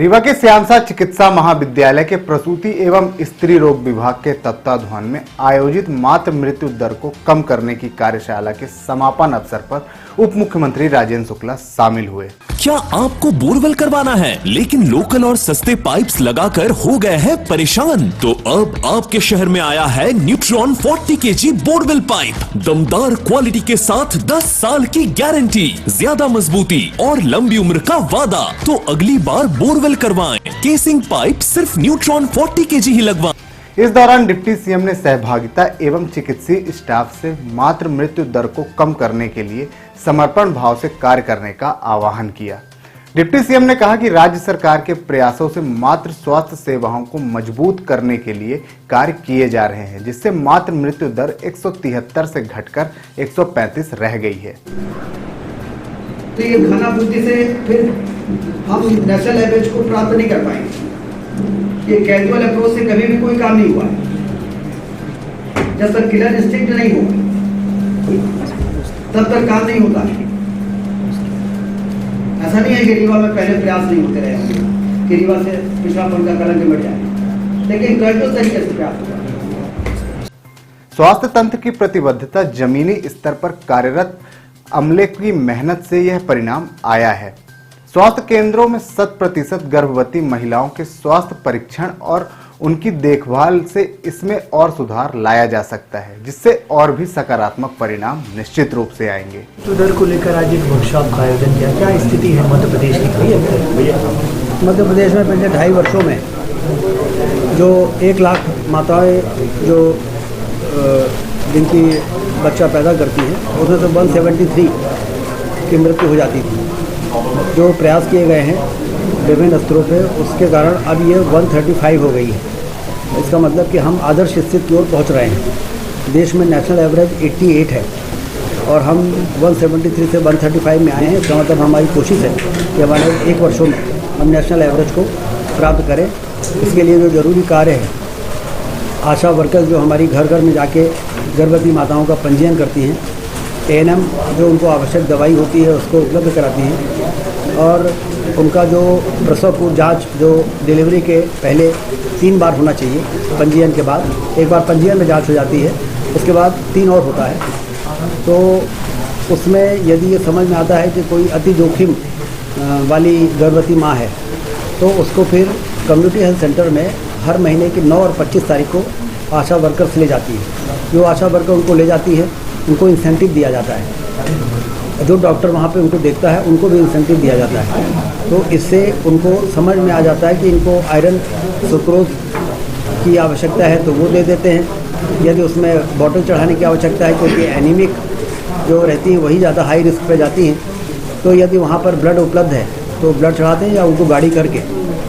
रीवा के श्यामसा चिकित्सा महाविद्यालय के प्रसूति एवं स्त्री रोग विभाग के तत्वाधान में आयोजित मातृ मृत्यु दर को कम करने की कार्यशाला के समापन अवसर पर उप मुख्यमंत्री राजेंद्र शुक्ला शामिल हुए। क्या आपको बोरवेल करवाना है लेकिन लोकल और सस्ते पाइप्स लगाकर हो गए हैं परेशान? तो अब आपके शहर में आया है न्यूट्रॉन 40 kg बोरवेल पाइप। दमदार क्वालिटी के साथ 10 साल की गारंटी, ज्यादा मजबूती और लंबी उम्र का वादा। तो अगली बार बोरवेल करवाएं। केसिंग पाइप सिर्फ न्यूट्रॉन 40 kg ही लगवाएं। इस दौरान डिप्टी सीएम ने सहभागिता एवं चिकित्सीय स्टाफ से मातृ मृत्यु दर को कम करने के लिए समर्पण भाव से कार्य करने का आह्वान किया। डिप्टी सीएम ने कहा कि राज्य सरकार के प्रयासों से मातृ स्वास्थ्य सेवाओं को मजबूत करने के लिए कार्य किए जा रहे हैं, जिससे मातृ मृत्यु दर 173 से घटकर 135 रह गई है। तो ये खानापूर्ति से फिर हम नेशनल एवरेज को प्राप्त नहीं कर पाएंगे। ये कैजुअल अप्रोच से कभी भी कोई काम नहीं हुआ है। जब तक किलर इंस्टिंक्ट नहीं होगा तब तक काम नहीं होता है। ऐसा नहीं है कि रीवा में पहले प्रयास नहीं होते रहे होंगे कि रीवा से पिछड़ापन का कलंक मिट जाए, लेकिन कैजुअल तरीके से प्रयास होगा। स्वास्थ्य तंत्र की प्रतिबद्धता, जमीनी स्तर पर कार्यरत अमले की मेहनत से यह परिणाम आया है। स्वास्थ्य केंद्रों में 100% गर्भवती महिलाओं के स्वास्थ्य परीक्षण और उनकी देखभाल से इसमें और सुधार लाया जा सकता है, जिससे और भी सकारात्मक परिणाम निश्चित रूप से आएंगे। मृत्यु दर को लेकर आज एक वर्कशॉप का आयोजन किया। क्या स्थिति है मध्य प्रदेश की? मध्य प्रदेश में पिछले 2.5 वर्षों में जो 1 लाख माताएं जो जिनकी बच्चा पैदा करती हैं, उसमें से 173 की मृत्यु हो जाती थी। जो प्रयास किए गए हैं विभिन्न स्तरों पे, उसके कारण अब ये 135 हो गई है। इसका मतलब कि हम आदर्श स्थिति की ओर पहुँच रहे हैं। देश में नेशनल एवरेज 88 है और हम 173 से 135 में आए हैं। इसका मतलब हमारी कोशिश है कि हमारे 1 वर्षों में हम नेशनल एवरेज को प्राप्त करें। इसके लिए जो जरूरी कार्य है, आशा वर्कर्स जो हमारी घर घर में जाके गर्भवती माताओं का पंजीयन करती हैं, ANM जो उनको आवश्यक दवाई होती है उसको उपलब्ध कराती हैं, और उनका जो प्रसव पूर्व जांच जो डिलीवरी के पहले 3 बार होना चाहिए पंजीयन के बाद। एक बार पंजीयन में जांच हो जाती है, उसके बाद 3 और होता है। तो उसमें यदि ये समझ में आता है कि कोई अति जोखिम वाली गर्भवती माँ है, तो उसको फिर कम्युनिटी हेल्थ सेंटर में हर महीने की 9 और 25 तारीख को आशा वर्कर्स ले जाती है। जो आशा वर्कर उनको ले जाती है, उनको इंसेंटिव दिया जाता है। जो डॉक्टर वहाँ पे उनको देखता है, उनको भी इंसेंटिव दिया जाता है। तो इससे उनको समझ में आ जाता है कि इनको आयरन सुक्रोज की आवश्यकता है तो वो दे देते हैं। यदि उसमें बॉटल चढ़ाने की आवश्यकता है क्योंकि एनीमिक जो रहती है वही ज़्यादा हाई रिस्क पे जाती हैं, तो यदि वहाँ पर ब्लड उपलब्ध है तो ब्लड चढ़ाते हैं या उनको गाड़ी करके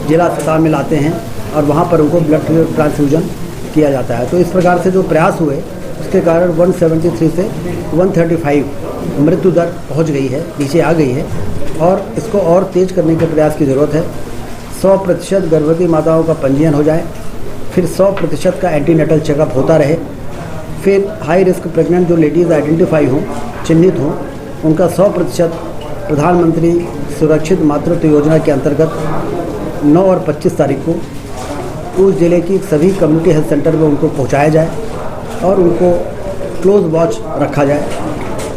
जिला अस्पताल में लाते हैं और वहाँ पर उनको ब्लड ट्रांसफ्यूजन किया जाता है। तो इस प्रकार से जो प्रयास हुए उसके कारण 173 से 135 मृत्यु दर पहुंच गई है, नीचे आ गई है, और इसको और तेज करने के प्रयास की ज़रूरत है। 100% गर्भवती माताओं का पंजीयन हो जाए, फिर 100% का एंटीनेटल चेकअप होता रहे, फिर हाई रिस्क प्रेग्नेंट जो लेडीज़ आइडेंटिफाई हों, चिन्हित हों, उनका 100% प्रधानमंत्री सुरक्षित मातृत्व योजना के अंतर्गत 9 और 25 तारीख को उस जिले की सभी कम्युनिटी हेल्थ सेंटर में उनको पहुँचाया जाए और उनको क्लोज वॉच रखा जाए,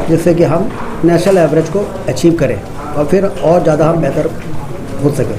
जिससे कि हम नेशनल एवरेज को अचीव करें और फिर और ज़्यादा हम बेहतर हो सकें।